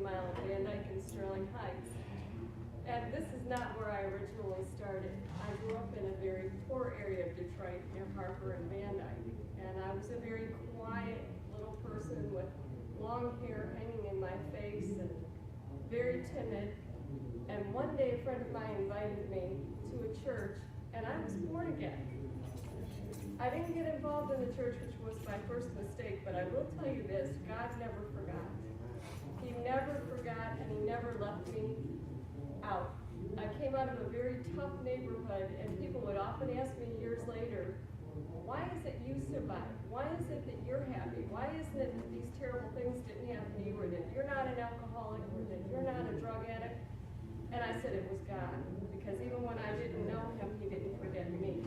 Mile in Van Dyke and Sterling Heights. And this is not where I originally started. I grew up in a very poor area of Detroit near Harper and Van Dyke. And I was a very quiet little person with long hair hanging in my face and very timid. And one day a friend of mine invited me to a church, and I was born again. I didn't get involved in the church, which was my first mistake, but I will tell you this, God never forgot. He never forgot, and he never left me out. I came out of a very tough neighborhood, and people would often ask me years later, why is it you survived? Why is it that you're happy? Why isn't it that these terrible things didn't happen to you, or that you're not an alcoholic, or that you're not a drug addict? And I said it was God, because even when I didn't know him, he didn't forget me.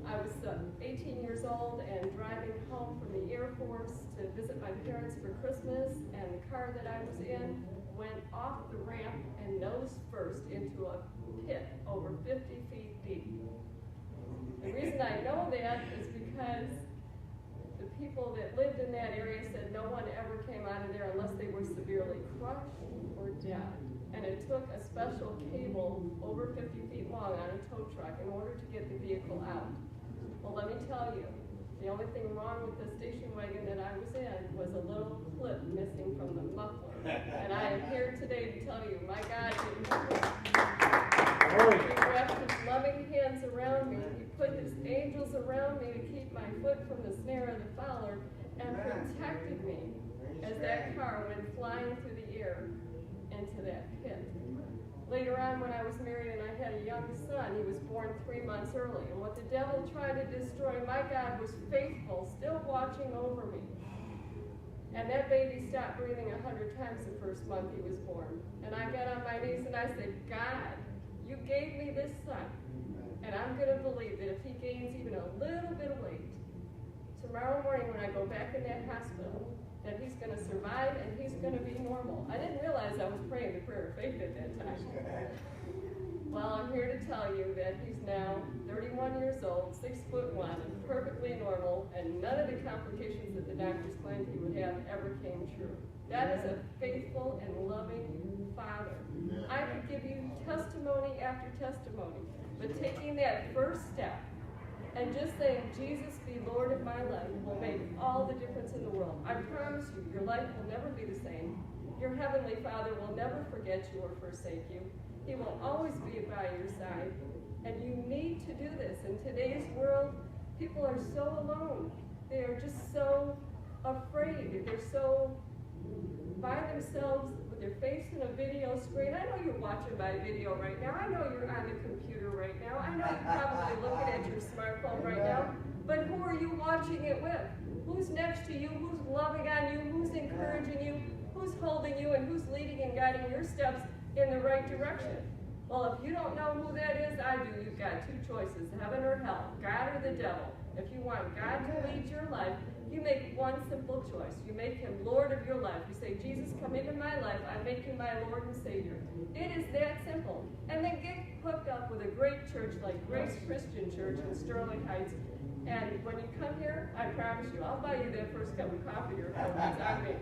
I was 18 years old and driving home from the Air Force to visit my parents for Christmas, and the car that I was in went off the ramp and nose first into a pit over 50 feet deep. The reason I know that is because the people that lived in that area said no one ever came out of there unless they were severely crushed or dead. And it took a special cable over 50 feet long on a tow truck in order to get the vehicle out. Well, let me tell you, the only thing wrong with the station wagon that I was in was a little clip missing from the muffler. And I am here today to tell you, my God didn't forget. He wrapped his loving hands around me. He put his angels around me to keep my foot from the snare of the fowler and protected me as that car went flying through the air into that pit. Later on, when I was married and I had a young son, he was born 3 months early. And what the devil tried to destroy, my God was faithful, still watching over me. And that baby stopped breathing 100 times the first month he was born. And I got on my knees and I said, God, you gave me this son. And I'm going to believe that if he gains even a little bit of weight, tomorrow morning when I go back in that hospital, that he's going to survive and he's going to be normal. I didn't realize I was praying the prayer of faith at that time. Well, I'm here to tell you that he's now 31 years old, 6'1", and perfectly normal, and none of the complications that the doctors claimed he would have ever came true. That is a faithful and loving Father. I could give you testimony after testimony, but taking that first step and just saying, Jesus, be Lord of my life, will make all the difference in the world. I promise you, your life will never be the same. Your Heavenly Father will never forget you or forsake you. He will always be by your side. And you need to do this. In today's world, people are so alone. They are just so afraid. They're so by themselves with their face in a video screen. I know you're watching by video right now. I know you're on the computer right now. I know you're probably looking at your smartphone right now. But who are you watching it with? Who's next to you? Who's loving on you? Who's encouraging you? Who's holding you? And who's leading and guiding your steps in the right direction? Well, if you don't know who that is, I do. You've got two choices, heaven or hell, God or the devil. If you want God to lead your life, you make one simple choice. You make him Lord of your life. You say, Jesus, come into my life. I make you my Lord and Savior. It is that simple. And then get hooked up with a great church like Grace Christian Church in Sterling Heights. And when you come here, I promise you, I'll buy you that first cup of coffee or coffee. I mean,